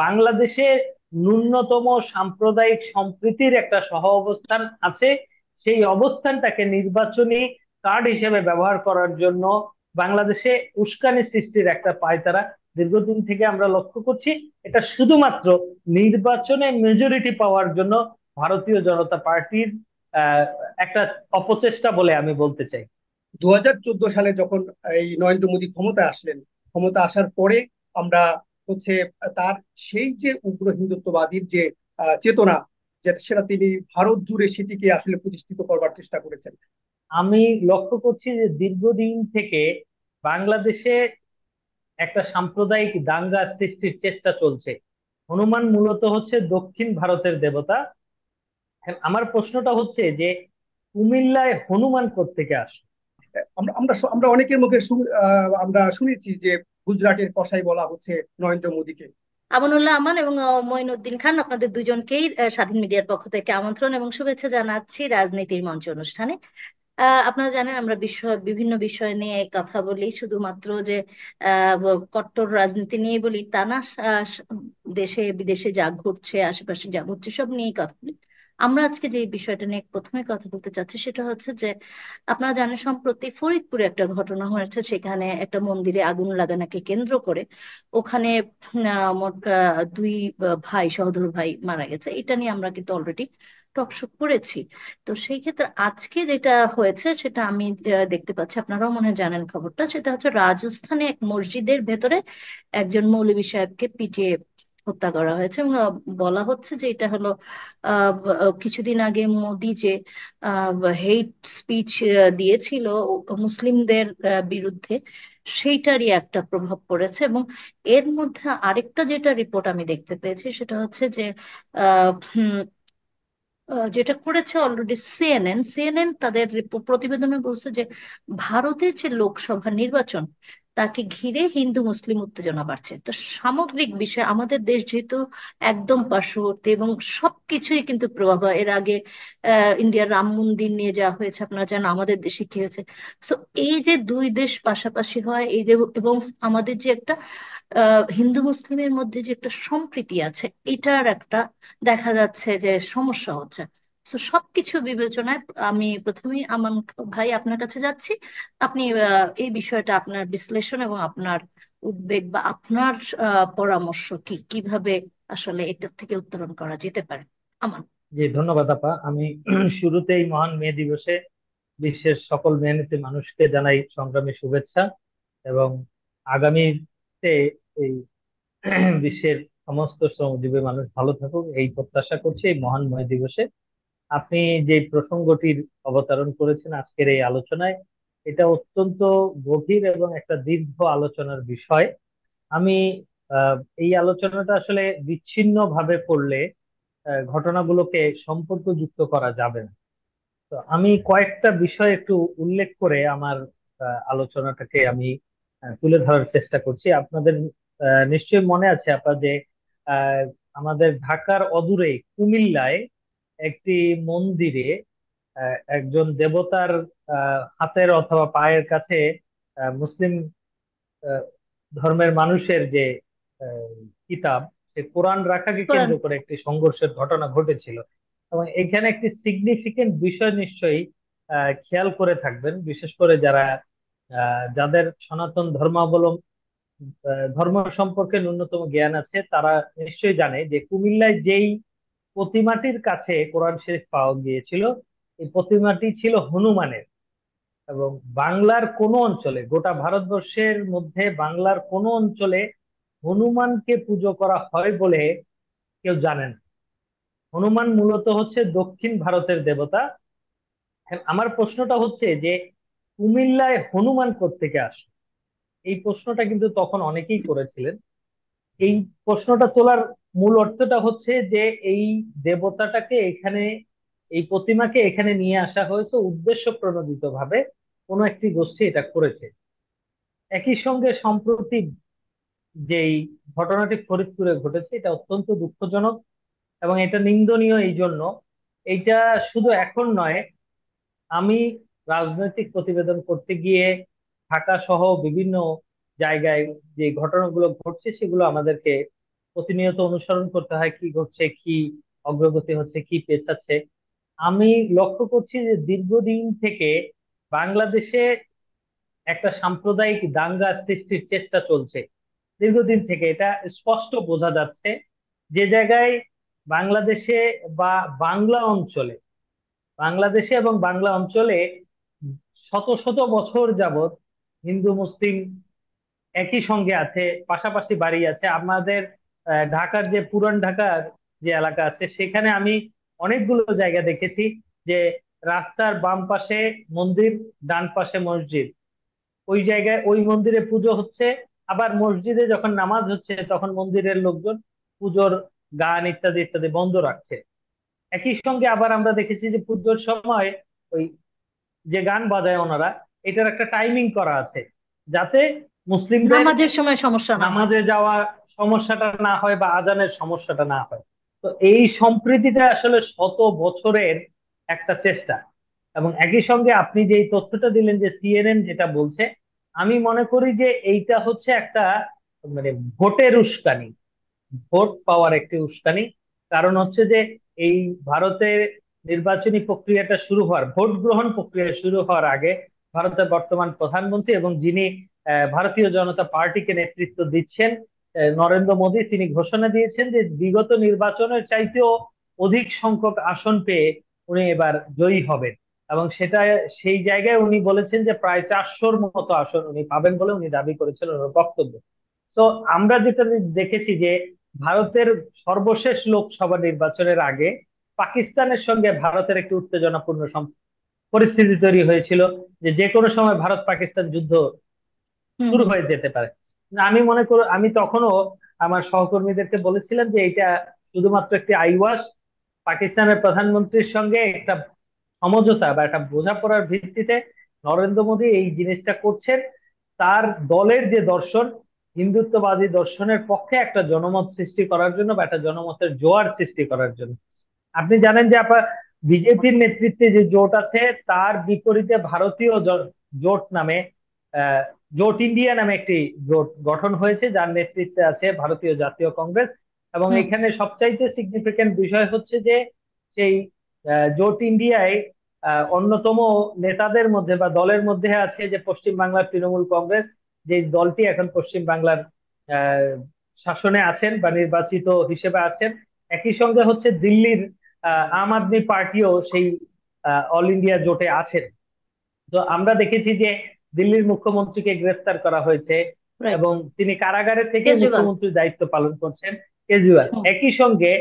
বাংলাদেশে ন্যূনতম সাম্প্রদায়িক সম্প্রীতির একটা সহ অবস্থান আছে। সেই অবস্থানটাকে নির্বাচনী কার্ড হিসেবে ব্যবহার করার জন্য বাংলাদেশে উস্কানি সৃষ্টির একটা পায়তারা দীর্ঘদিন থেকে আমরা লক্ষ্য করছি। এটা শুধুমাত্র নির্বাচনে মেজরিটি পাওয়ার জন্য ভারতীয় জনতা পার্টির আহ একটা অপচেষ্টা বলে আমি বলতে চাই। 2014 সালে যখন এই নরেন্দ্র মোদী ক্ষমতায় আসলেন, ক্ষমতা আসার পরে আমরা হচ্ছে তার সেই যে উগ্র হিন্দুত্ববাদীর যে চেতনা, যেটা সেটা তিনি ভারত জুড়ে সেটিকে আসলে প্রতিষ্ঠিত করবার চেষ্টা করেছেন। আমি লক্ষ্য করছি যে দীর্ঘদিন থেকে বাংলাদেশে একটা সাম্প্রদায়িক দাঙ্গা সৃষ্টির চেষ্টা চলছে। হনুমান মূলত হচ্ছে দক্ষিণ ভারতের দেবতা। হ্যাঁ, আমার প্রশ্নটা হচ্ছে যে কুমিল্লায় হনুমান কোত্থেকে আসে? আমরা আমরা আমরা অনেকের মুখে আমরা শুনেছি যে গুজরাটের কসাই বলা হচ্ছে নরেন্দ্র মোদীকে। আমানুল্লাহ আমান এবং মঈনুদ্দিন খান, আপনাদের দুজনকেই স্বাধীন মিডিয়ার পক্ষ থেকে আমন্ত্রণ এবং শুভেচ্ছা জানাচ্ছি রাজনীতির মঞ্চ অনুষ্ঠানে। আপনারা জানেন আমরা বিভিন্ন বিষয় নিয়ে কথা বলি, শুধুমাত্র যে কট্টর রাজনীতি নিয়ে বলি তা না। দেশে বিদেশে যা ঘটছে, আশেপাশে যা ঘটছে সব নিয়েই কথা বলি। আমরা আজকে যে বিষয়টা নিয়ে প্রথমে কথা বলতে চাচ্ছি সেটা হচ্ছে যে আপনারা জানেন সম্প্রতি ফরিদপুরে একটা ঘটনা হয়েছে, সেখানে একটা মন্দিরে আগুন লাগানোকে কেন্দ্র করে ওখানে মোট দুই ভাই, সহোদর ভাই মারা গেছে। এটা নিয়ে আমরা কিন্তু অলরেডি টকশো করেছি। তো সেই ক্ষেত্রে আজকে যেটা হয়েছে সেটা আমি দেখতে পাচ্ছি, আপনারাও মনে হয় জানেন খবরটা, সেটা হচ্ছে রাজস্থানে এক মসজিদের ভেতরে একজন মৌলভী সাহেবকে পিটিয়ে হত্যা করা হয়েছে। এবং বলা হচ্ছে যে এটা হলো কিছুদিন আগে মোদি যে হেট স্পিচ দিয়েছিল মুসলিমদের বিরুদ্ধে, সেইটারই একটা প্রভাব পড়েছে। এবং এর মধ্যে আরেকটা যেটা রিপোর্ট আমি দেখতে পেয়েছি সেটা হচ্ছে যে আহ, হুম, যেটা করেছে অলরেডি সিএনএন তাদের প্রতিবেদনে বলছে যে ভারতের যে লোকসভা নির্বাচন তাকে ঘিরে হিন্দু মুসলিম উত্তেজনা বাড়ছে। তো সামগ্রিক বিষয় আমাদের দেশ যেহেতু একদম পার্শ্ববর্তী এবং সবকিছুই কিন্তু প্রভাব হয়। এর আগে ইন্ডিয়ার রাম মন্দির নিয়ে যা হয়েছে আপনারা জানেন, আমাদের দেশে কি হয়েছে। সো এই যে দুই দেশ পাশাপাশি হয়, এই যে এবং আমাদের যে একটা হিন্দু মুসলিমের মধ্যে যে একটা সম্প্রীতি আছে, এটার একটা দেখা যাচ্ছে যে সমস্যা হচ্ছে। তো সবকিছু বিবেচনায় আমি প্রথমেই আমান ভাই আপনার কাছে যাচ্ছি। আপনি এই বিষয়টা আপনার বিশ্লেষণ এবং আপনার উদ্বেগ বা আপনার পরামর্শ কি, কিভাবে আসলে এটা থেকে উত্তরণ করা যেতে পারে। আমান। জি, ধন্যবাদ আপা। আমি শুরুতেই মহান মে দিবসে বিশ্বের সকল মেহনতি মানুষকে জানাই সংগ্রামী শুভেচ্ছা, এবং আগামীতে এই বিশ্বের সমস্ত শ্রমজীবী মানুষ ভালো থাকুক এই প্রত্যাশা করছি এই মহান মে দিবসে। আপনি যে প্রসঙ্গটির অবতারণ করেছেন আজকের এই আলোচনায়, এটা অত্যন্ত গভীর এবং একটা দীর্ঘ আলোচনার বিষয়। আমি এই আলোচনাটা আসলে বিচ্ছিন্ন ভাবে করলে ঘটনাগুলোকে সম্পর্কযুক্ত করা যাবে না। তো আমি কয়েকটা বিষয় একটু উল্লেখ করে আমার আলোচনাটাকে আমি তুলে ধরার চেষ্টা করছি আপনাদের। নিশ্চয়ই মনে আছে আপনার যে আহ, আমাদের ঢাকার অদূরে কুমিল্লায় একটি মন্দিরে একজন দেবতার হাতের অথবা পায়ের কাছে মুসলিম আহ, ধর্মের মানুষের যে আহ, কিতাব, সে কোরআন রাখাকে কোরআন। কেন্দ্র করে একটি সংঘর্ষের ঘটনা ঘটেছিল। এবং এখানে একটি সিগনিফিকেন্ট বিষয় নিশ্চয়ই খেয়াল করে থাকবেন, বিশেষ করে যারা যাদের সনাতন ধর্মাবলম্বী ধর্ম সম্পর্কে ন্যূনতম জ্ঞান আছে, তারা নিশ্চয়ই জানে যে কুমিল্লায় যেই প্রতিমাটির কাছে কোরআন শরীফ পাওয়া গিয়েছিল, এই প্রতিমাটি ছিল হনুমানের। এবং বাংলার কোন অঞ্চলে, গোটা ভারতবর্ষের মধ্যে বাংলার কোন অঞ্চলে হনুমানকে পুজো করা হয় বলে কেউ জানেন না। হনুমান মূলত হচ্ছে দক্ষিণ ভারতের দেবতা। এখন আমার প্রশ্নটা হচ্ছে যে কুমিল্লায় হনুমান কোত্থেকে আসে? এই প্রশ্নটা কিন্তু তখন অনেকেই করেছিলেন। এই প্রশ্নটা তোলার মূল অর্থটা হচ্ছে যে এই দেবতাটাকে এখানে, এই প্রতিমাকে এখানে নিয়ে আসা হয়েছে উদ্দেশ্য প্রণোদিত ভাবে, কোনো একটি গোষ্ঠী এটা করেছে। একই সঙ্গে সম্প্রতি যেই ঘটনাটি ফরিদপুরে ঘটেছে, এটা অত্যন্ত দুঃখজনক এবং এটা নিন্দনীয়। এই জন্য এইটা শুধু এখন নয়, আমি রাজনৈতিক প্রতিবেদন করতে গিয়ে ঢাকা সহ বিভিন্ন জায়গায় যে ঘটনাগুলো ঘটছে সেগুলো আমাদেরকে প্রতিনিয়ত অনুসরণ করতে হয় কি ঘটছে, কি অগ্রগতি হচ্ছে, কি পেছাচ্ছে। আমি লক্ষ্য করছি যে দীর্ঘদিন থেকে বাংলাদেশে একটা সাম্প্রদায়িক দাঙ্গা সৃষ্টির চেষ্টা চলছে। দীর্ঘদিন থেকে এটা স্পষ্ট বোঝা যাচ্ছে। যে জায়গায় বাংলাদেশে বা বাংলা অঞ্চলে, বাংলাদেশে এবং বাংলা অঞ্চলে শত শত বছর যাবত হিন্দু মুসলিম একই সঙ্গে আছে, পাশাপাশি বাড়ি আছে। আমাদের ঢাকার যে পুরান ঢাকার যে এলাকা আছে সেখানে আমি অনেকগুলো জায়গা দেখেছি যে রাস্তার বাম পাশে মন্দির, ডান পাশে মসজিদ। ওই জায়গায় ওই মন্দিরে পুজো হচ্ছে, আবার মসজিদে যখন নামাজ হচ্ছে তখন মন্দিরের লোকজন পুজোর গান ইত্যাদি ইত্যাদি বন্ধ রাখছে। একই সঙ্গে আবার আমরা দেখেছি যে পুজোর সময় ওই যে গান বাজায় ওনারা, এটার একটা টাইমিং করা আছে যাতে মুসলিমদের নামাজের সময় সমস্যা না হয়। নামাজে যাওয়া সমস্যাটা না হয় বা আজানের সমস্যাটা না হয়। তো এই সম্প্রীতিটা আসলে শত বছরের একটা চেষ্টা। এবং একই সঙ্গে আপনি যে এই তথ্যটা দিলেন যে সিএনএন যেটা বলছে, আমি মনে করি যে এইটা হচ্ছে একটা মানে ভোটের উস্কানি, ভোট পাওয়ার একটি উস্কানি। কারণ হচ্ছে যে এই ভারতের নির্বাচনী প্রক্রিয়াটা শুরু হওয়ার, ভোট গ্রহণ প্রক্রিয়া শুরু হওয়ার আগে ভারতের বর্তমান প্রধানমন্ত্রী এবং যিনি ভারতীয় জনতা পার্টিকে নেতৃত্ব দিচ্ছেন, নরেন্দ্র মোদী, তিনি ঘোষণা দিয়েছেন যে বিগত নির্বাচনের চাইতেও অধিক সংখ্যক আসন পেয়ে উনি এবার জয়ী হবেন। এবং সেটা সেই জায়গায় উনি বলেছেন যে প্রায় 400-র মতো আসন উনি পাবেন বলে উনি দাবি করেছিলেন ওনার বক্তব্য। তো আমরা যেটা দেখেছি যে ভারতের সর্বশেষ লোকসভা নির্বাচনের আগে পাকিস্তানের সঙ্গে ভারতের একটি উত্তেজনাপূর্ণ পরিস্থিতি তৈরি হয়েছিল, যে যে কোনো সময় ভারত পাকিস্তান যুদ্ধ হুম শুরু হুম। হয়ে যেতে পারে। না, আমি মনে করি, আমি তখনও আমার সহকর্মীদেরকে বলেছিলাম যে এটা শুধুমাত্র একটি আইওয়াস। পাকিস্তানের প্রধানমন্ত্রীর সঙ্গে একটা সমঝোতা বা একটা বোঝাপড়ার ভিত্তিতে নরেন্দ্র মোদী এই জিনিসটা করছেন। তার দলের যে দর্শন, হিন্দুত্ববাদী দর্শনের পক্ষে একটা জনমত সৃষ্টি করার জন্য বা একটা জনমতের জোয়ার সৃষ্টি করার জন্য। আপনি জানেন যে আপনার বিজেপির নেতৃত্বে যে জোট আছে তার বিপরীতে ভারতীয় জোট নামে আহ, জোট ইন্ডিয়া নামে একটি জোট গঠন হয়েছে, যার নেতৃত্বে আছে ভারতীয় জাতীয় কংগ্রেস। এবং হুম। এখানে সবচাইতে সিগনিফিকেন্ট বিষয় হচ্ছে যে সেই জোট ইন্ডিয়ায় অন্যতম নেতাদের মধ্যে বা দলের মধ্যে আছে যে পশ্চিম বাংলার তৃণমূল কংগ্রেস, যে দলটি এখন পশ্চিম বাংলার আহ, শাসনে আছেন বা নির্বাচিত হিসেবে আছেন। একই সঙ্গে হচ্ছে দিল্লির আম আদমি পার্টিও সেই অল ইন্ডিয়া জোটে আছেন। তো আমরা দেখেছি যে দিল্লির মুখ্যমন্ত্রীকে গ্রেফতার করা হয়েছে রাইট। এবং তিনি কারাগারে থেকে কেজরিওয়াল। মুখ্যমন্ত্রীর দায়িত্ব পালন করছেন, কেজরিওয়াল। হুম। একই সঙ্গে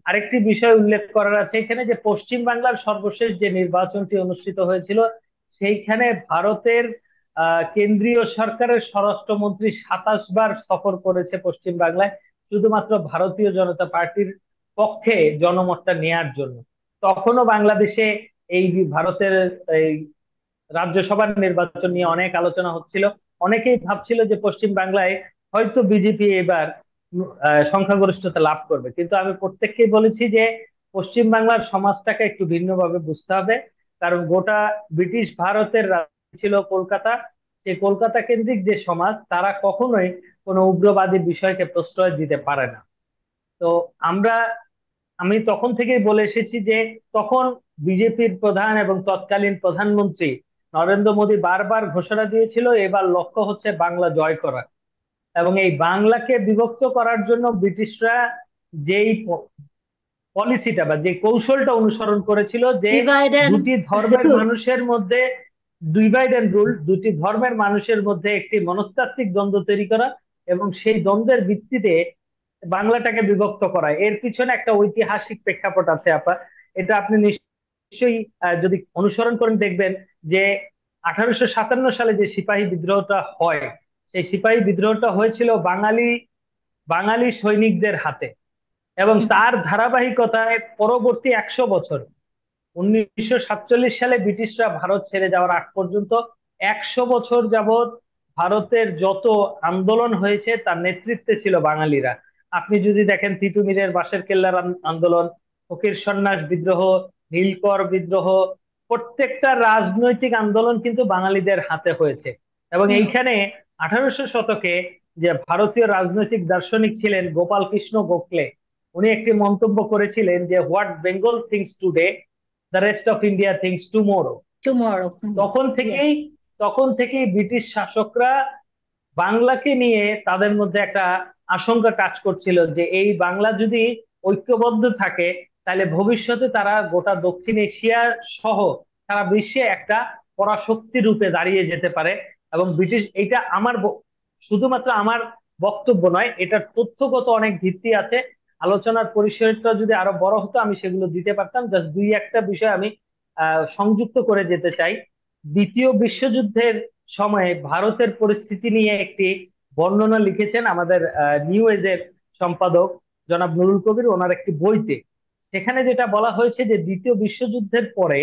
আরেকটি বিষয় উল্লেখ করার আছে এখানে, যে পশ্চিম বাংলার সর্বশেষ যে নির্বাচনটি অনুষ্ঠিত হয়েছিল সেইখানে ভারতের কেন্দ্রীয় সরকারের স্বরাষ্ট্রমন্ত্রী 27 বার সফর করেছে পশ্চিম বাংলায়, শুধুমাত্র ভারতীয় জনতা পার্টির পক্ষে জনমতটা নেয়ার জন্য। তখনও বাংলাদেশে এই ভারতের এই রাজ্যসভার নির্বাচন নিয়ে অনেক আলোচনা হচ্ছিল। অনেকেই ভাবছিল যে পশ্চিম বাংলায় হয়তো বিজেপি এবার সংখ্যাগরিষ্ঠতা লাভ করবে, কিন্তু আমি প্রত্যেককেই বলেছি যে পশ্চিম বাংলার সমাজটাকে একটু ভিন্নভাবে বুঝতে হবে। কারণ গোটা ব্রিটিশ ভারতের রাজধানী ছিল কলকাতা। সেই কলকাতা কেন্দ্রিক যে সমাজ, তারা কখনোই কোনো উগ্রবাদী বিষয়কে প্রশ্রয় দিতে পারে না। তো আমরা আমি তখন থেকেই বলে এসেছি যে তখন বিজেপির প্রধান এবং তৎকালীন প্রধানমন্ত্রী নরেন্দ্র মোদী বারবার ঘোষণা দিয়েছিল এবার লক্ষ্য হচ্ছে বাংলা জয় করা। এবং এই বাংলাকে বিভক্ত করার জন্য ব্রিটিশরা যেই পলিসিটা বা যে কৌশলটা অনুসরণ করেছিল, যে ডিভাইড অ্যান্ড দুটি ধর্মের রুল। মানুষের মধ্যে, ডিভাইড এন্ড রুল, দুটি ধর্মের মানুষের মধ্যে একটি মনস্তাত্ত্বিক দ্বন্দ্ব তৈরি করা এবং সেই দ্বন্দ্বের ভিত্তিতে বাংলাটাকে বিভক্ত করা। এর পিছনে একটা ঐতিহাসিক প্রেক্ষাপট আছে আপা। এটা আপনি নিশ্চয়ই যদি অনুসরণ করেন দেখবেন যে 1857 সালে যে সিপাহী বিদ্রোহটা হয়, সেই সিপাহী বিদ্রোহটা হয়েছিল বাঙালি বাঙালি সৈনিকদের হাতে। এবং তার ধারাবাহিকতায় পরবর্তী 100 বছর, 1947 সালে ব্রিটিশরা ভারত ছেড়ে যাওয়ার আগ পর্যন্ত 100 বছর যাবত ভারতের যত আন্দোলন হয়েছে তার নেতৃত্বে ছিল বাঙালিরা। আপনি যদি দেখেন তিতু মিরের বাঁশের কেল্লার আন্দোলন, ফকির সন্ন্যাস বিদ্রোহ, নীলকর বিদ্রোহ, প্রত্যেকটা রাজনৈতিক আন্দোলন কিন্তু বাঙালিদের হাতে হয়েছে। এবং হুম। এইখানে 1800 শতকে যে ভারতীয় রাজনৈতিক দার্শনিক ছিলেন গোপাল কৃষ্ণ গোখলে। উনি একটি মন্তব্য করেছিলেন যে what Bengal things today the rest of India things tomorrow. Tomorrow. তখন ইয়েস। থেকেই তখন থেকেই ব্রিটিশ শাসকরা বাংলাকে নিয়ে তাদের মধ্যে একটা আশঙ্কা কাজ করছিল যে এই বাংলা যদি ঐক্যবদ্ধ থাকে তাহলে ভবিষ্যতে তারা গোটা দক্ষিণ এশিয়া সহ সারা বিশ্বে একটা পরাশক্তি রূপে দাঁড়িয়ে যেতে পারে। এবং ব্রিটিশ, এটা আমার শুধুমাত্র আমার বক্তব্য নয়, এটার তথ্যগত অনেক ভিত্তি আছে। আলোচনার পরিসরটা যদি আরো বড় হতো আমি সেগুলো দিতে পারতাম। জাস্ট দুই একটা বিষয় আমি সংযুক্ত করে যেতে চাই। দ্বিতীয় বিশ্বযুদ্ধের সময়ে ভারতের পরিস্থিতি নিয়ে একটি বর্ণনা লিখেছেন আমাদের নিউ এজের সম্পাদক জনাব নুরুল কবির ওনার একটি বইতে। সেখানে যেটা বলা হয়েছে যে দ্বিতীয় বিশ্বযুদ্ধের পরে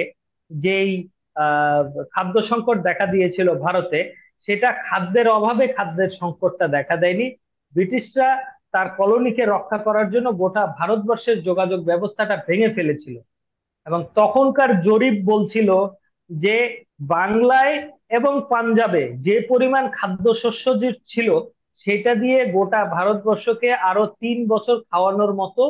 যেই আহ খাদ্য সংকট দেখা দিয়েছিল ভারতে, সেটা খাদ্যের অভাবে খাদ্যের সংকটটা দেখা দেয়নি। ব্রিটিশরা তার কলোনিকে রক্ষা করার জন্য গোটা ভারতবর্ষের যোগাযোগ ব্যবস্থাটা ভেঙে ফেলেছিল। এবং তখনকার জরিপ বলছিল যে বাংলায় এবং পাঞ্জাবে যে পরিমাণ খাদ্যশস্য যে ছিল সেটা দিয়ে গোটা ভারতবর্ষকে আরো 3 বছর খাওয়ানোর মতো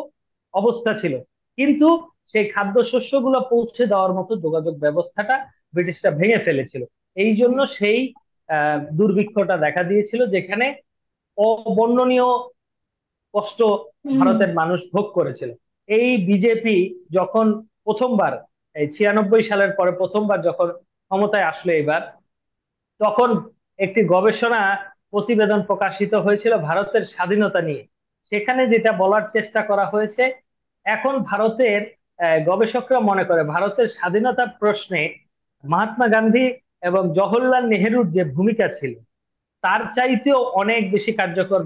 অবস্থা ছিল। কিন্তু সেই খাদ্যশস্যগুলো পৌঁছে দেওয়ার মতো যোগাযোগ ব্যবস্থাটা ব্রিটিশরা ভেঙে ফেলেছিল। এই জন্য সেই দুর্ভিক্ষটা দেখা দিয়েছিল, যেখানে অবর্ণনীয় কষ্ট হুম। ভারতের মানুষ ভোগ করেছিল। এই বিজেপি যখন প্রথমবার, এই 96 সালের পরে প্রথমবার যখন ক্ষমতায় আসলো এবার, তখন একটি গবেষণা প্রতিবেদন প্রকাশিত হয়েছিল ভারতের স্বাধীনতা নিয়ে। সেখানে যেটা বলার চেষ্টা করা হয়েছে, এখন ভারতের গবেষকরা মনে করে ভারতের স্বাধীনতা প্রশ্নে মহাত্মা গান্ধী এবং জওহরলাল নেহেরুর যে ভূমিকা ছিল তার চাইতেও অনেক বেশি কার্যকর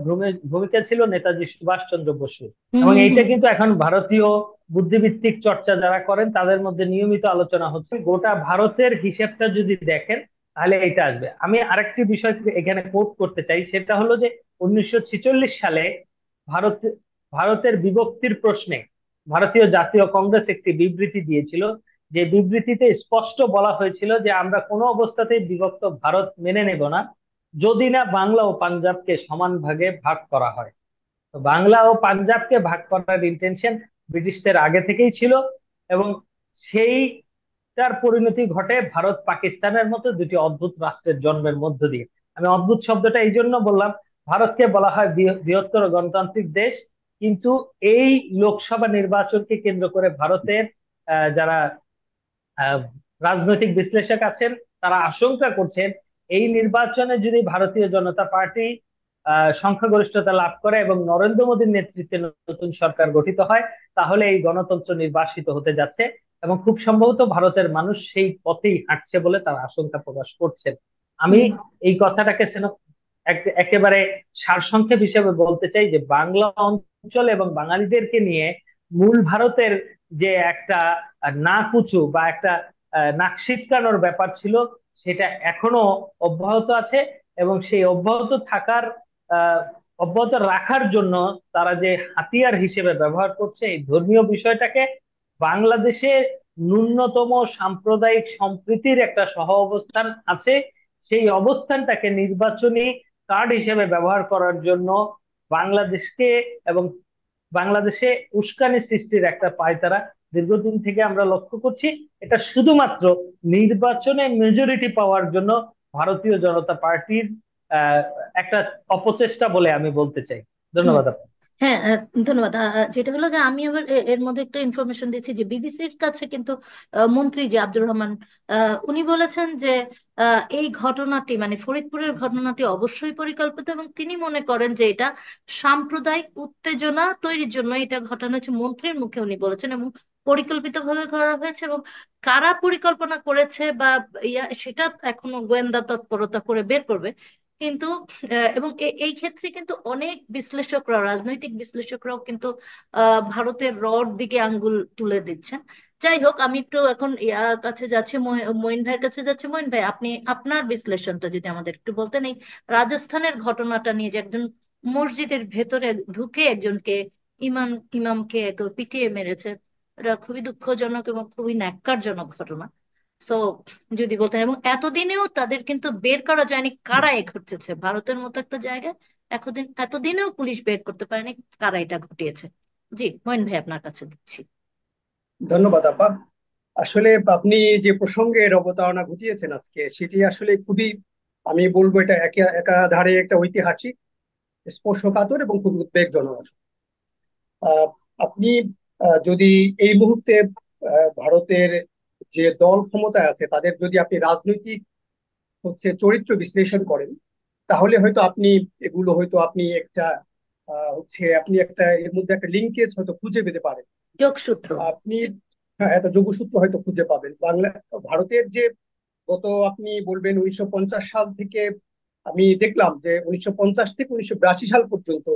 ভূমিকা ছিল নেতাজি সুভাষচন্দ্র বসু। হুম। এবং হুম। এইটা হুম। কিন্তু এখন ভারতীয় বুদ্ধিবৃত্তিক চর্চা যারা করেন তাদের মধ্যে নিয়মিত আলোচনা হচ্ছে। গোটা ভারতের হিসেবটা যদি দেখেন তাহলে এটা আসবে। আমি আরেকটি বিষয় এখানে কোট করতে চাই, সেটা হলো যে 1946 সালে ভারত ভারতের বিভক্তির প্রশ্নে ভারতীয় জাতীয় কংগ্রেস একটি বিবৃতি দিয়েছিল। যে বিবৃতিতে স্পষ্ট বলা হয়েছিল যে আমরা কোনো অবস্থাতেই বিভক্ত ভারত মেনে নেব না যদি না বাংলা ও পাঞ্জাবকে সমান ভাগে ভাগ করা হয়। তো বাংলা ও পাঞ্জাবকে ভাগ করার ইন্টেনশন ব্রিটিশদের আগে থেকেই ছিল। এবং সেইটার পরিণতি ঘটে ভারত পাকিস্তানের মতো দুটি অদ্ভুত রাষ্ট্রের জন্মের মধ্য দিয়ে। আমি অদ্ভুত শব্দটা এই জন্য বললাম, ভারতকে বলা হয় বৃহত্তর গণতান্ত্রিক দেশ, কিন্তু এই লোকসভা নির্বাচনকে কেন্দ্র করে ভারতের যারা আহ, রাজনৈতিক বিশ্লেষক আছেন তারা আশঙ্কা করছেন এই নির্বাচনে যদি ভারতীয় জনতা পার্টি সংখ্যাগরিষ্ঠতা লাভ করে এবং নরেন্দ্র মোদীর নেতৃত্বে নতুন সরকার গঠিত হয়, তাহলে এই গণতন্ত্র নির্বাসিত হতে যাচ্ছে। এবং খুব সম্ভবত ভারতের মানুষ সেই পথেই হাঁটছে বলে তারা আশঙ্কা প্রকাশ করছেন। আমি হুম। এই কথাটাকে একেবারে সারসংক্ষেপ হিসেবে বলতে চাই যে বাংলা অঞ্চল এবং বাঙালিদেরকে নিয়ে মূল ভারতের যে একটা নাকুচু বা একটা নাক সিটকানোর ব্যাপার ছিল, সেটা এখনো অব্যাহত আছে। এবং সেই আহ অব্যাহত রাখার জন্য তারা যে হাতিয়ার হিসেবে ব্যবহার করছে এই ধর্মীয় বিষয়টাকে, বাংলাদেশে ন্যূনতম সাম্প্রদায়িক সম্প্রীতির একটা সহ অবস্থান আছে, সেই অবস্থানটাকে নির্বাচনী কার্ড হিসেবে ব্যবহার করার জন্য বাংলাদেশকে এবং বাংলাদেশে উস্কানি সৃষ্টির একটা পায়তারা দীর্ঘদিন থেকে আমরা লক্ষ্য করছি। এটা শুধুমাত্র নির্বাচনে মেজরিটি পাওয়ার জন্য ভারতীয় জনতা পার্টির আহ একটা অপচেষ্টা বলে আমি বলতে চাই। হুম। ধন্যবাদ আপনাকে। হ্যাঁ, ধন্যবাদ। যেটা হলো যে আমি আবার এর মধ্যে একটা ইনফরমেশন দিচ্ছি যে বিবিসির কাছে কিন্তু মন্ত্রী যে আব্দুর রহমান, উনি বলেছেন যে এই ঘটনাটি মানে ফরিদপুরের ঘটনাটি অবশ্যই পরিকল্পিত এবং তিনি মনে করেন যে এটা সাম্প্রদায়িক উত্তেজনা তৈরির জন্য এটা ঘটানো হয়েছে। মন্ত্রীর মুখে উনি বলেছেন এবং পরিকল্পিতভাবে করা হয়েছে এবং কারা পরিকল্পনা করেছে বা সেটা এখনো গোয়েন্দা তৎপরতা করে বের করবে। কিন্তু এবং এই ক্ষেত্রে কিন্তু অনেক বিশ্লেষকরা, রাজনৈতিক বিশ্লেষকরাও কিন্তু ভারতের রড দিকে আঙ্গুল তুলে দিচ্ছেন। যাই হোক, আমি একটু এখন ইয়ার কাছে যাচ্ছি, মঈন ভাইয়ের কাছে যাচ্ছি। মঈন ভাই, আপনি আপনার বিশ্লেষণটা যদি আমাদের একটু বলতেন এই রাজস্থানের ঘটনাটা নিয়ে, যে একজন মসজিদের ভেতরে ঢুকে একজনকে ইমামকে পিটিয়ে মেরেছে। এটা খুবই দুঃখজনক এবং খুবই ন্যাক্কারজনক ঘটনা। সো যদি বলতেন, এবং এতদিনেও তাদের কিন্তু বের করা যায়নি কারা এ ঘটেছে ভারতের মতো একটা জায়গায়, এতদিনেও পুলিশ বের করতে পারেনি কারা এটা ঘটিয়েছে। জি, মইন ভাই আপনার কাছে দিচ্ছি। ধন্যবাদ আপা। আসলে আপনি যে প্রসঙ্গের অবতারণা ঘটিয়েছেন আজকে, সেটি আসলে খুবই, আমি বলবো এটা একাধারে একটা ঐতিহাসিক, স্পর্শকাতর এবং খুব উদ্বেগজনক। আহ, আপনি যদি এই মুহূর্তে ভারতের যে দল ক্ষমতায় আছে তাদের যদি আপনি রাজনৈতিক চরিত্র বিশ্লেষণ করেন, তাহলে হয়তো আপনি এগুলো হয়তো আপনি একটা আপনি একটা এর মধ্যে একটা লিঙ্কেজ হয়তো খুঁজে পেতে পারেন। যোগসূত্র। আপনি, হ্যাঁ, একটা যোগসূত্র হয়তো খুঁজে পাবেন বাংলা ভারতের যে গত, আপনি বলবেন 1950 সাল থেকে, আমি দেখলাম যে 1950 থেকে 1982 সাল পর্যন্ত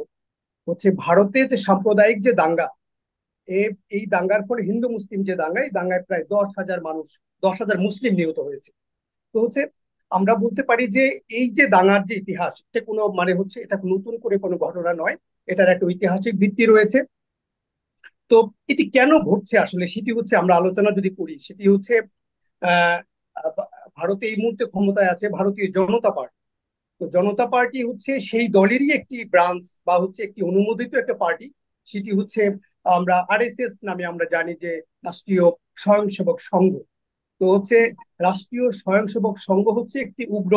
ভারতে যে সাম্প্রদায়িক যে দাঙ্গা, এই দাঙ্গার ফলে হিন্দু মুসলিম যে দাঙ্গা, এই দাঙ্গায় প্রায় 10,000 মানুষ, 10,000 মুসলিম নিহত হয়েছে। তো আমরা বলতে পারি যে এই যে দাঙ্গার যে ইতিহাস, এটা কোনো মানে এটা নতুন করে কোনো ঘটনা নয়, এটার একটা ঐতিহাসিক ভিত্তি রয়েছে। তো এটি কেন ঘটছে আসলে, সেটি আমরা আলোচনা যদি করি, সেটি আহ ভারতে এই মুহূর্তে ক্ষমতায় আছে ভারতীয় জনতা পার্টি। তো জনতা পার্টি সেই দলেরই একটি ব্রাঞ্চ বা একটি অনুমোদিত একটা পার্টি। সেটি আমরা আরএসএস নামে আমরা জানি, যে রাষ্ট্রীয় স্বয়ংসেবক সংঘ। তো রাষ্ট্রীয় স্বয়ংসেবক সংঘ একটি উগ্র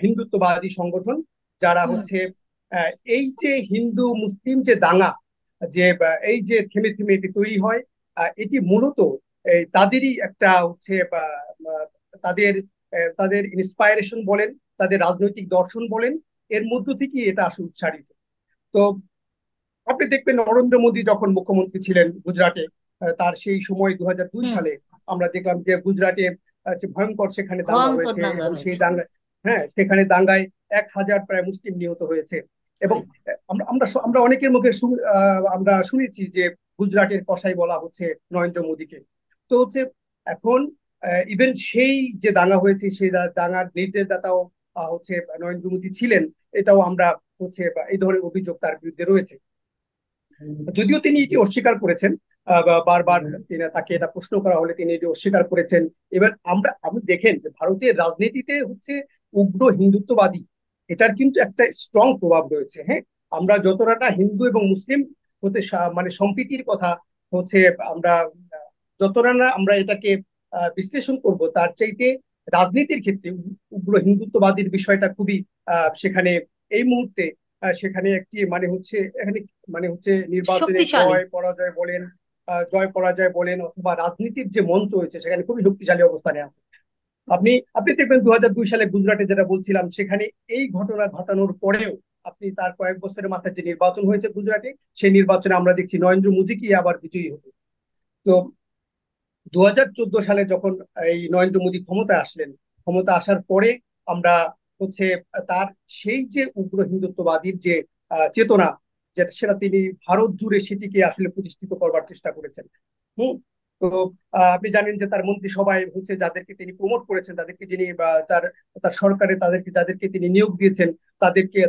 হিন্দুত্ববাদী সংগঠন, যারা হুম। এই যে হিন্দু মুসলিম যে দাঙ্গা, যে এই যে থেমে থেমে এটি তৈরি হয়, এটি মূলত তাদেরই একটা তাদের তাদের ইন্সপাইরেশন বলেন, তাদের রাজনৈতিক দর্শন বলেন, এর মধ্য থেকে এটা আসলে উচ্চারিত। তো আপনি দেখবেন নরেন্দ্র মোদী যখন মুখ্যমন্ত্রী ছিলেন গুজরাটে, তার সেই সময় 2002 হুম। সালে আমরা দেখলাম যে গুজরাটে যে ভয়ঙ্কর সেখানে দাঙ্গা ভয়ঙ্কর হয়েছে, দাঙ্গা এবং সেই হয়েছে। দাঙ্গায়, হ্যাঁ, সেখানে দাঙ্গায় 1,000 প্রায় মুসলিম নিহত হয়েছে। এবং আমরা আমরা আমরা অনেকের মুখে আমরা শুনেছি যে গুজরাটের কসাই বলা হচ্ছে নরেন্দ্র মোদীকে। তো এখন ইভেন সেই যে দাঙ্গা হয়েছে, সেই দাঙ্গার নির্দেশদাতাও নরেন্দ্র মোদী ছিলেন, এটাও আমরা এই ধরনের অভিযোগ তার বিরুদ্ধে রয়েছে। যদিও তিনি এটি অস্বীকার করেছেন, বারবার তাকে এটা প্রশ্ন করা হলে তিনি এটি অস্বীকার করেছেন। এবার আপনি দেখেন যে ভারতের রাজনীতিতে উগ্র হিন্দুত্ববাদী, এটার কিন্তু একটা স্ট্রং প্রভাব রয়েছে। হ্যাঁ, আমরা যতটা হিন্দু এবং মুসলিম মানে সম্প্রীতির কথা হচ্ছে আমরা যতটা না আমরা এটাকে বিশ্লেষণ করব, তার চাইতে রাজনীতির ক্ষেত্রে উগ্র হিন্দুত্ববাদীর বিষয়টা খুবই সেখানে এই মুহূর্তে সেখানে একটি এখানে নির্বাচনে শক্তিশালী। জয় পরাজয় বলেন অথবা রাজনীতির যে মঞ্চ হয়েছে, সেখানে খুবই শক্তিশালী অবস্থানে আছে। আপনি আপনি দেখবেন 2002 সালে গুজরাটে যেটা বলছিলাম, সেখানে এই ঘটনা ঘটানোর পরেও আপনি তার কয়েক বছরের মাথায় যে নির্বাচন হয়েছে গুজরাটে, সেই নির্বাচনে আমরা দেখছি নরেন্দ্র মোদীকে আবার বিজয়ী হতে। তো 2014 সালে যখন এই নরেন্দ্র মোদী ক্ষমতায় আসলেন, ক্ষমতা আসার পরে আমরা হচ্ছে তার সেই যে উগ্র হিন্দুত্ববাদীর যে চেতনা, যেটা সেটা তিনি ভারত জুড়ে সেটিকে আসলে প্রতিষ্ঠিত করবার চেষ্টা করেছেন। হুম। তো আপনি জানেন যে তার মন্ত্রিসভায় যাদেরকে তিনি প্রমোট করেছেন, তাদেরকে যিনি বা তার তার সরকারে যাদেরকে তিনি নিয়োগ দিয়েছেন,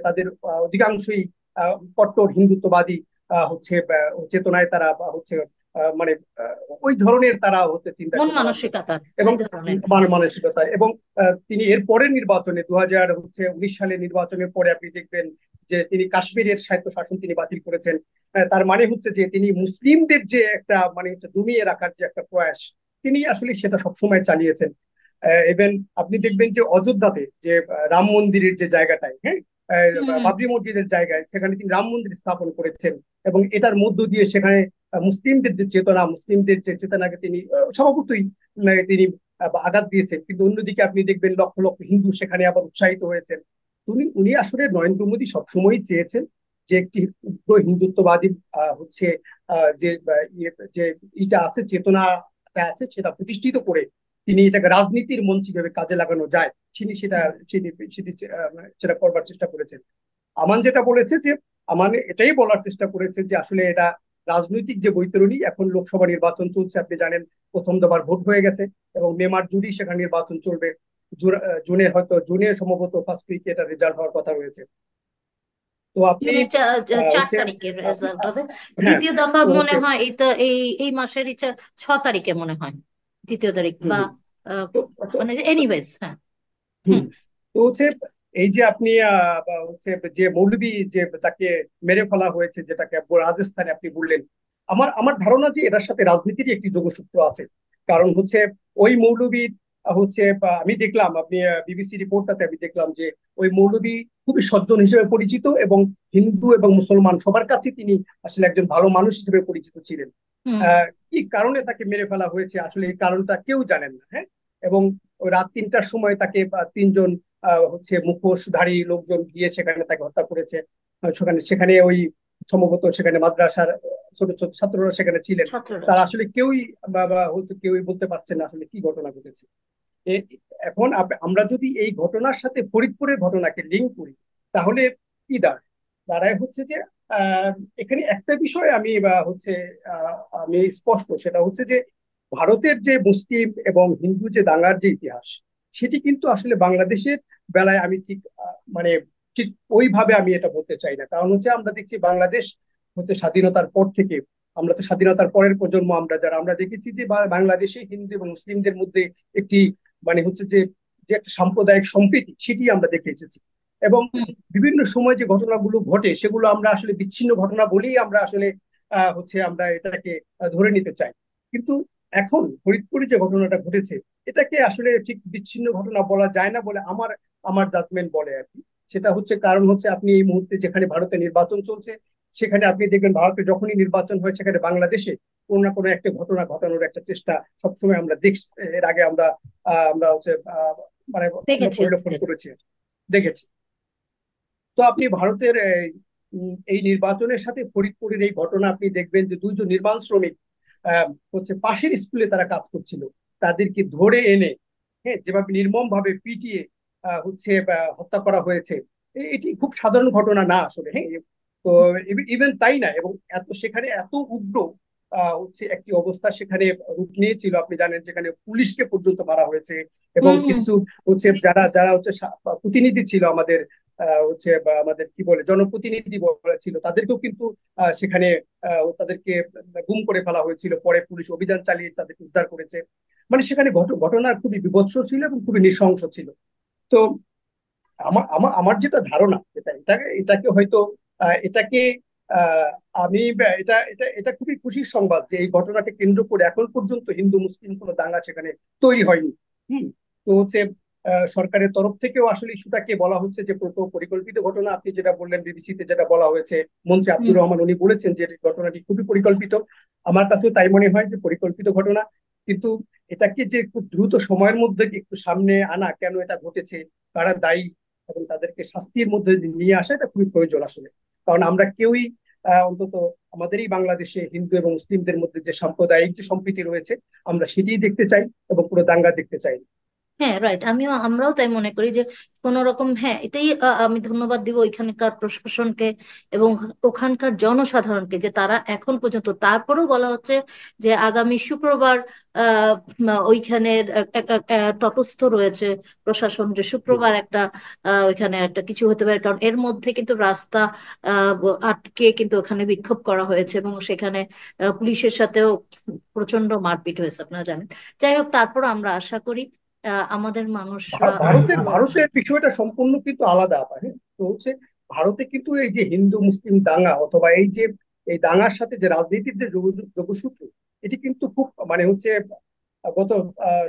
তাদের অধিকাংশই কট্টর হিন্দুত্ববাদী চেতনায় তারা মানে ওই ধরনের তারা চিন্তা মন চেতনার লোক। মানসিকতার এবং ওই ধরনের। মানসিকতা। এবং তিনি এর পরের নির্বাচনে 2019 সালের নির্বাচনের পরে আপনি দেখবেন যে তিনি কাশ্মীরের স্বায়ত্তশাসন তিনি বাতিল করেছেন। তার মানে যে তিনি মুসলিমদের যে একটা দমিয়ে রাখার যে একটা প্রয়াস, তিনি আসলে সেটা সবসময় চালিয়েছেন। ইভেন আপনি দেখবেন যে অযোধ্যাতে যে রাম মন্দিরের যে জায়গাটায়, হ্যাঁ, হুম। বাবরি মসজিদের জায়গায়, সেখানে তিনি রাম মন্দির স্থাপন করেছেন। এবং এটার মধ্য দিয়ে সেখানে মুসলিমদের যে চেতনা, মুসলিমদের যে চেতনাকে তিনি স্বভাবতই তিনি আঘাত দিয়েছেন। কিন্তু অন্যদিকে আপনি দেখবেন লক্ষ লক্ষ হিন্দু সেখানে আবার উৎসাহিত হয়েছেন। উনি আসলে নরেন্দ্র মোদী সবসময়ই চেয়েছেন যে একটি উগ্র হিন্দুত্ববাদী যে যে এটা আছে, চেতনাটা আছে, সেটা প্রতিষ্ঠিত করে তিনি এটাকে রাজনীতির মঞ্চ কিভাবে কাজে লাগানো যায়, তিনি সেটা করবার চেষ্টা করেছেন। আমান যেটা বলেছে যে, আমান এটাই বলার চেষ্টা করেছে যে আসলে এটা রাজনৈতিক যে বৈতরণী, এখন লোকসভা নির্বাচন চলছে, আপনি জানেন প্রথম দফার ভোট হয়ে গেছে এবং মে মাস জুড়েই সেখানে নির্বাচন চলবে। জুনে সম্ভবত ফার্স্ট উইকে এটা রেজাল্ট হওয়ার কথা রয়েছে। তো আপনি জুনের আহ, 4 তারিখের আপনি রেজাল্ট হবে। হ্যাঁ। দ্বিতীয় দফা তো মনে হয় এই তো এই মাসের 6 তারিখে মনে হয়, দ্বিতীয় তারিখ হুম বা হুম। আহ, তো তো মানে এনিওয়েজ। হ্যাঁ। হুম। হুম। তো এই যে আপনি হচ্ছে যে মৌলবী যে তাকে মেরে ফেলা হয়েছে, যেটাকে রাজস্থানে আপনি বললেন, আমার আমার ধারণা যে এটার সাথে রাজনীতিরই একটি যোগসূত্র আছে। কারণ হচ্ছে ওই মৌলবীর হচ্ছে আমি দেখলাম, আপনি বিবিসি রিপোর্টটাতে আমি দেখলাম যে ওই মৌলবী খুবই সজ্জন হিসেবে পরিচিত, এবং হিন্দু এবং মুসলমান সবার কাছে তিনি আসলে একজন ভালো মানুষ হিসেবে পরিচিত ছিলেন। হুম। কি কারণে তাকে মেরে ফেলা হয়েছে আসলে এই কারণটা কেউ জানেন না। হ্যাঁ, এবং ওই রাত 3টার সময় তাকে তিনজন হচ্ছে মুখোশধারী লোকজন গিয়ে সেখানে তাকে হত্যা করেছে। সেখানে সেখানে ওই সম্ভবত সেখানে মাদ্রাসার ছোট ছোট ছাত্ররা সেখানে ছিলেন। ছাত্ররা তারা ছিল। আসলে কেউই হয়তো কেউই বলতে পারছেন না আসলে কি ঘটনা ঘটেছে। এখন আমরা যদি এই ঘটনার সাথে ফরিদপুরের ঘটনাকে লিঙ্ক করি, তাহলে কি দাঁড়ায়? দাঁড়ায় হচ্ছে যে আহ, এখানে একটা বিষয় আমি হচ্ছে আমি স্পষ্ট, সেটা হচ্ছে যে ভারতের যে মুসলিম এবং হিন্দু যে দাঙ্গার যে ইতিহাস, সেটি কিন্তু আসলে বাংলাদেশের বেলায় আমি ঠিক মানে ঠিক ওইভাবে আমি এটা বলতে চাই না। কারণ হচ্ছে আমরা দেখছি বাংলাদেশ হচ্ছে স্বাধীনতার পর থেকে, আমরা তো স্বাধীনতার পরের প্রজন্ম, আমরা যারা আমরা দেখেছি যে বাংলাদেশে হিন্দু এবং মুসলিমদের মধ্যে একটি মানে হচ্ছে যে যে একটা সাম্প্রদায়িক সম্প্রীতি, সেটি আমরা দেখে এসেছি। এবং হুম। বিভিন্ন সময় যে ঘটনাগুলো ঘটে সেগুলো আমরা আসলে বিচ্ছিন্ন ঘটনা বলেই আমরা আসলে হচ্ছে আমরা এটাকে ধরে নিতে চাই। কিন্তু এখন ফরিদপুরে যে ঘটনাটা ঘটেছে, এটাকে আসলে ঠিক বিচ্ছিন্ন ঘটনা বলা যায় না বলে আমার আমার জাজমেন্ট বলে আর কি। সেটা হচ্ছে কারণ হচ্ছে আপনি এই মুহূর্তে যেখানে ভারতে নির্বাচন চলছে, সেখানে আপনি দেখবেন ভারতে যখনই নির্বাচন হয় সেখানে বাংলাদেশে কোনো না কোনো একটা ঘটনা ঘটানোর একটা চেষ্টা সবসময় আমরা দেখছি। এর আগে আমরা আমরা হচ্ছে মানে আমরা দেখেছি পরিলক্ষণ অতীতের। করেছি, দেখেছি। তো আপনি ভারতের এই নির্বাচনের সাথে ফরিদপুরের এই ঘটনা আপনি দেখবেন যে দুইজন নির্মাণ শ্রমিক হচ্ছে পাশের স্কুলে তারা কাজ করছিল, তাদেরকে ধরে এনে, হ্যাঁ, যেভাবে নির্মম ভাবে পিটিয়ে হচ্ছে হত্যা করা হয়েছে, এটি খুব সাধারণ ঘটনা না আসলে। হ্যাঁ, তো ইভেন তাই না, এবং সেখানে এত উগ্র হচ্ছে একটি অবস্থা সেখানে রূপ নিয়েছিল। আপনি জানেন যেখানে পুলিশকে পর্যন্ত মারা হয়েছে, এবং হুম হুম। কিছু হচ্ছে যারা যারা হচ্ছে প্রতিনিধি ছিল আমাদের হচ্ছে বা আমাদের কি বলে জনপ্রতিনিধি ছিল, তাদেরকেও কিন্তু সেখানে তাদেরকে গুম করে ফেলা হয়েছিল। পরে পুলিশ অভিযান চালিয়ে তাদেরকে উদ্ধার করেছে। মানে সেখানে ঘটনা খুবই বিভৎস ছিল এবং খুবই নৃশংস ছিল। তো আমার আমার আমার যেটা ধারণা, এটাকে হয়তো এটাকে আহ, আমি এটা এটা এটা খুবই খুশির সংবাদ যে এই ঘটনাকে কেন্দ্র করে এখন পর্যন্ত হিন্দু মুসলিম কোনো দাঙ্গা সেখানে তৈরি হয়নি। হুম। তো হচ্ছে সরকারের তরফ থেকেও আসলে ইস্যুটাকে বলা হচ্ছে যে পরিকল্পিত ঘটনা। আপনি যেটা বললেন বিবিসিতে যেটা বলা হয়েছে, মন্ত্রী হুম। আব্দুর রহমান উনি বলেছেন যে এই ঘটনাটি খুবই পরিকল্পিত। আমার কাছেও তাই মনে হয় যে পরিকল্পিত ঘটনা। কিন্তু এটাকে যে খুব দ্রুত সময়ের মধ্যে একটু সামনে আনা, কেন এটা ঘটেছে, কারা দায়ী, এবং তাদেরকে শাস্তির মধ্যে নিয়ে আসা, এটা খুবই প্রয়োজন আসলে। কারণ আমরা কেউই অন্তত আমাদেরই বাংলাদেশে হিন্দু এবং মুসলিমদের মধ্যে যে সাম্প্রদায়িক যে সম্প্রীতি রয়েছে, আমরা সেটিই দেখতে চাই এবং পুরো দাঙ্গা দেখতে চাই না। হ্যাঁ, রাইট। আমরাও তাই মনে করি যে কোন রকম, হ্যাঁ, এটাই আমি ধন্যবাদ দিব ওইখানকার প্রশাসনকে এবং ওখানকার জনসাধারণকে যে তারা এখন পর্যন্ত, তারপরেও বলা হচ্ছে যে আগামী শুক্রবার ওইখানের তটস্থ রয়েছে প্রশাসন, যে শুক্রবার একটা ওইখানে একটা কিছু হতে পারে, কারণ এর মধ্যে কিন্তু রাস্তা আটকে কিন্তু ওখানে বিক্ষোভ করা হয়েছে এবং সেখানে পুলিশের সাথেও প্রচন্ড মারপিট হয়েছে, আপনারা জানেন। যাই হোক, তারপর আমরা আশা করি আমাদের মানুষরা ভারতের ভালো কিছু। ভারতের বিষয়টা সম্পূর্ণ কিন্তু আলাদা। হ্যাঁ, তো হচ্ছে ভারতে কিন্তু এই যে হিন্দু মুসলিম দাঙ্গা, অথবা এই যে এই দাঙ্গার সাথে যে রাজনীতির যে যোগসূত্র, এটি কিন্তু খুব মানে হচ্ছে গত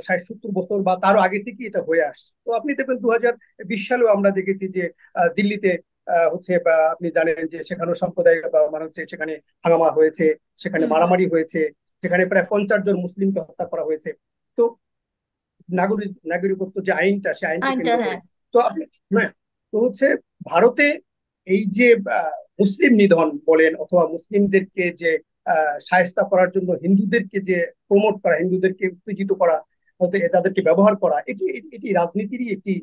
60-70 বছর বা তারও আগে থেকে এটা হয়ে আসছে। তো আপনি দেখবেন 2020 সালেও আমরা দেখেছি যে দিল্লিতে হচ্ছে বা আপনি জানেন যে সেখানেও সাম্প্রদায়িক মানে হচ্ছে সেখানে হাঙ্গামা হয়েছে, সেখানে হুম হুম। মারামারি হয়েছে, সেখানে প্রায় 50 জন মুসলিমকে হত্যা করা হয়েছে। তো নাগরিকত্ব যে আইনটা, সেই আইনকে আইনটা, কেন্দ্র করে। হ্যাঁ। তো আপনি, হ্যাঁ, তো হচ্ছে ভারতে এই যে মুসলিম নিধন বলেন, অথবা মুসলিমদেরকে যে শায়েস্তা করার জন্য হিন্দুদেরকে যে প্রমোট করা, হিন্দুদেরকে উত্তেজিত করা, হয়তো তাদেরকে ব্যবহার করা, এটি এটি রাজনীতিরই একটি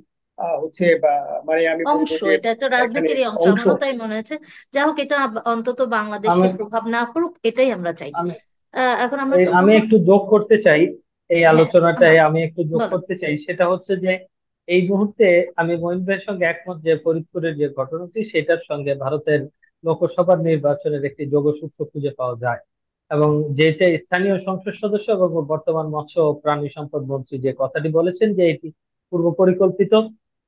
হচ্ছে বা মানে আমি বলবো অংশ, যে এটা একটা এখানে রাজনীতিরই অংশ, অংশ। আমারও তাই মনে হয়েছে। যাই হোক, এটা অন্তত বাংলাদেশে আমি প্রভাব না পড়ুক, এটাই আমরা চাই। আমি এখন আমরা একটু আমি অন্য। একটু যোগ করতে চাই এই হ্যাঁ, আলোচনাটায়, আমি একটু যোগ বলো। করতে চাই। সেটা হচ্ছে যে এই মুহূর্তে আমি মঈন ভাইয়ের সঙ্গে একমত যে ফরিদপুরের যে ঘটনাটি, সেটার সঙ্গে ভারতের লোকসভার নির্বাচনের একটি যোগসূত্র খুঁজে পাওয়া যায়। এবং যেটা স্থানীয় সংসদ সদস্য এবং বর্তমান মৎস্য ও প্রাণী সম্পদ মন্ত্রী যে কথাটি বলেছেন যে এটি পূর্ব পরিকল্পিত,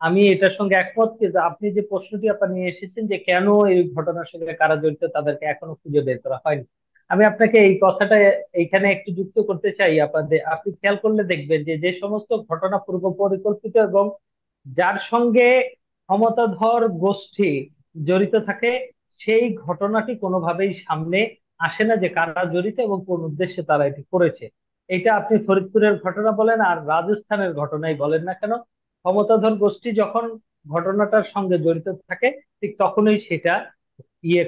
আমি এটার সঙ্গে একমত যে আপনি যে প্রশ্নটি আপনার নিয়ে এসেছেন যে কেন এই ঘটনার সঙ্গে কারা জড়িত তাদেরকে এখনো খুঁজে বের করা হয়নি। আমি আপনাকে এই কথাটা এইখানে একটু যুক্ত করতে চাই। আপনাদের আপনি খেয়াল করলে দেখবেন যে যে সমস্ত ঘটনা পূর্ব পরিকল্পিত এবং যার সঙ্গে ক্ষমতাধর গোষ্ঠী জড়িত থাকে, সেই ঘটনাটি কোনোভাবেই সামনে আসে না যে কারা জড়িত এবং কোন উদ্দেশ্যে তারা এটি করেছে। এটা আপনি ফরিদপুরের ঘটনা বলেন আর রাজস্থানের ঘটনাই বলেন না কেন, ক্ষমতাধর গোষ্ঠী যখন ঘটনাটার সঙ্গে জড়িত থাকে ঠিক তখনই সেটা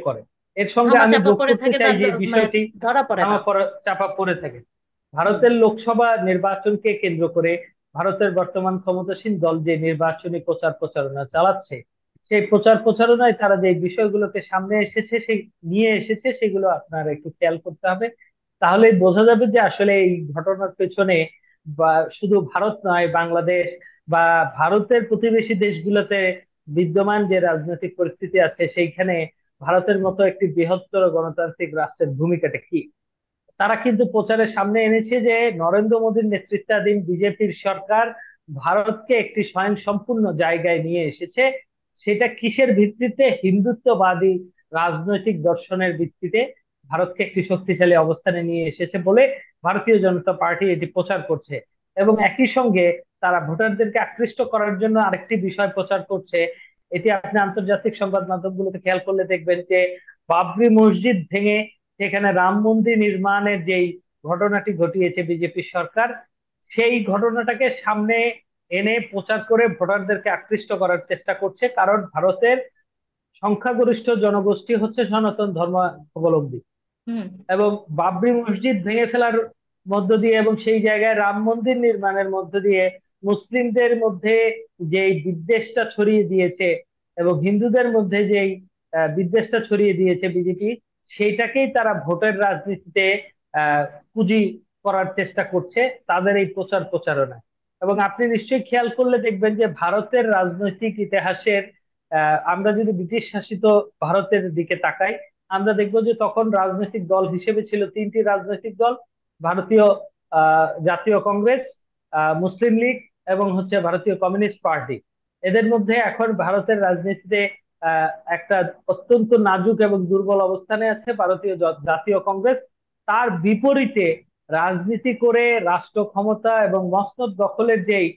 করে। এর সঙ্গে ধামা আমি চাপা যোগ পড়ে করতে থাকে বা চাই যে মানে বিষয়টি ধরা পড়ে না। চাপা পড়ে থাকে। হুম। ভারতের লোকসভা নির্বাচনকে কেন্দ্র করে ভারতের বর্তমান ক্ষমতাসীন দল যে নির্বাচনী প্রচার প্রচারণা চালাচ্ছে, সেই প্রচার প্রচারণায় তারা যে বিষয়গুলোকে সামনে এসেছে সেই নিয়ে এসেছে সেগুলো আপনারা একটু খেয়াল করতে হবে। তাহলেই বোঝা যাবে যে আসলে এই ঘটনার পেছনে বা শুধু ভারত নয়, বাংলাদেশ বা ভারতের প্রতিবেশী দেশগুলোতে বিদ্যমান যে রাজনৈতিক পরিস্থিতি আছে সেইখানে ভারতের মতো একটি বৃহত্তর গণতান্ত্রিক রাষ্ট্রের ভূমিকাটা কি। তারা কিন্তু প্রচারের সামনে এনেছে যে নরেন্দ্র মোদীর নেতৃত্বাধীন বিজেপির সরকার ভারতকে একটি স্বয়ংসম্পূর্ণ জায়গায় নিয়ে এসেছে। সেটা কিসের ভিত্তিতে? হিন্দুত্ববাদী রাজনৈতিক দর্শনের ভিত্তিতে ভারতকে একটি শক্তিশালী অবস্থানে নিয়ে এসেছে বলে ভারতীয় জনতা পার্টি এটি প্রচার করছে। এবং একই সঙ্গে তারা ভোটারদেরকে আকৃষ্ট করার জন্য আরেকটি বিষয় প্রচার করছে। এটি আপনি আন্তর্জাতিক সংবাদ মাধ্যমগুলোতে খেয়াল করলে দেখবেন যে বাবরি মসজিদ ভেঙে সেখানে রাম মন্দির নির্মাণের যেই ঘটনাটি ঘটিয়েছে বিজেপি সরকার, সেই ঘটনাটাকে সামনে এনে প্রচার করে ভোটারদেরকে আকৃষ্ট করার চেষ্টা করছে। কারণ ভারতের সংখ্যাগরিষ্ঠ জনগোষ্ঠী হচ্ছে সনাতন ধর্মাবলম্বী হুম। এবং বাবরি মসজিদ ভেঙে ফেলার মধ্য দিয়ে এবং সেই জায়গায় রাম মন্দির নির্মাণের মধ্য দিয়ে মুসলিমদের মধ্যে যেই বিদ্বেষটা ছড়িয়ে দিয়েছে এবং হিন্দুদের মধ্যে যেই বিদ্বেষটা ছড়িয়ে দিয়েছে বিজেপি, সেইটাকেই তারা ভোটের রাজনীতিতে আহ পুঁজি করার চেষ্টা করছে তাদের এই প্রচার প্রচারণায়। এবং আপনি নিশ্চয়ই খেয়াল করলে দেখবেন যে ভারতের রাজনৈতিক ইতিহাসের আমরা যদি ব্রিটিশ শাসিত ভারতের দিকে তাকাই, আমরা দেখবো যে তখন রাজনৈতিক দল হিসেবে ছিল তিনটি রাজনৈতিক দল: ভারতীয় জাতীয় কংগ্রেস, মুসলিম লীগ এবং হচ্ছে ভারতীয় কমিউনিস্ট পার্টি। এদের মধ্যে এখন ভারতের রাজনীতিতে একটা অত্যন্ত নাজুক এবং দুর্বল অবস্থানে আছে ভারতীয় জাতীয় কংগ্রেস। তার বিপরীতে রাজনীতি করে রাষ্ট্র ক্ষমতা এবং মসনদ দখলের যেই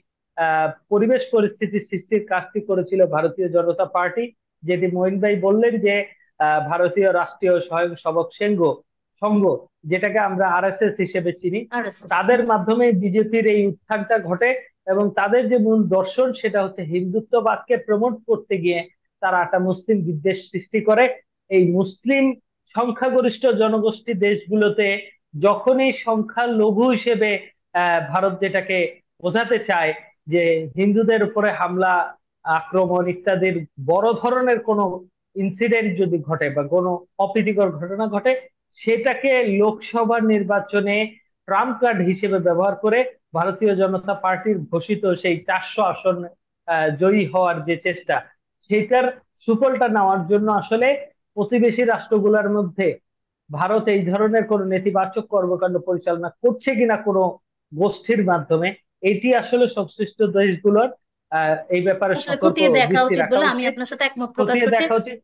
পরিবেশ পরিস্থিতি সৃষ্টির কাজটি করেছিল ভারতীয় জনতা পার্টি, যেটি মঈন ভাই বললেন যে ভারতীয় রাষ্ট্রীয় স্বয়ংসেবক সংঘ, যেটাকে আমরা আরএসএস হিসেবে চিনি, আরএসএস। তাদের মাধ্যমে বিজেপির এই উত্থানটা ঘটে। এবং তাদের যে মূল দর্শন সেটা হচ্ছে হিন্দুত্ববাদকে প্রমোট করতে গিয়ে তারা একটা মুসলিম বিদ্বেষ সৃষ্টি করে। এই মুসলিম সংখ্যাগরিষ্ঠ জনগোষ্ঠী দেশগুলোতে যখনই সংখ্যালঘু হিসেবে ভারত যেটাকে বোঝাতে চায় যে হিন্দুদের উপরে হামলা, আক্রমণ ইত্যাদির বড় ধরনের কোনো ইনসিডেন্ট যদি ঘটে বা কোনো অপ্রীতিকর ঘটনা ঘটে, সেটাকে লোকসভা নির্বাচনে ট্রাম্প কার্ড হিসেবে ব্যবহার করে ভারতীয় জনতা পার্টির ঘোষিত সেই 400 আসন জয়ী হওয়ার যে চেষ্টা, সেটার সুফলটা নেওয়ার জন্য আসলে প্রতিবেশী রাষ্ট্রগুলোর মধ্যে ভারত এই ধরনের কোন নেতিবাচক কর্মকাণ্ড পরিচালনা করছে কিনা কোনো গোষ্ঠীর মাধ্যমে, এটি আসলে সংশ্লিষ্ট দেশগুলোর এই ব্যাপারে আসলে সতর্ক খতিয়ে দেখা দৃষ্টি উচিত রাখা বলে আমি উচিত, আপনার সাথে একমত প্রকাশ খতিয়ে করছি। দেখা উচিত।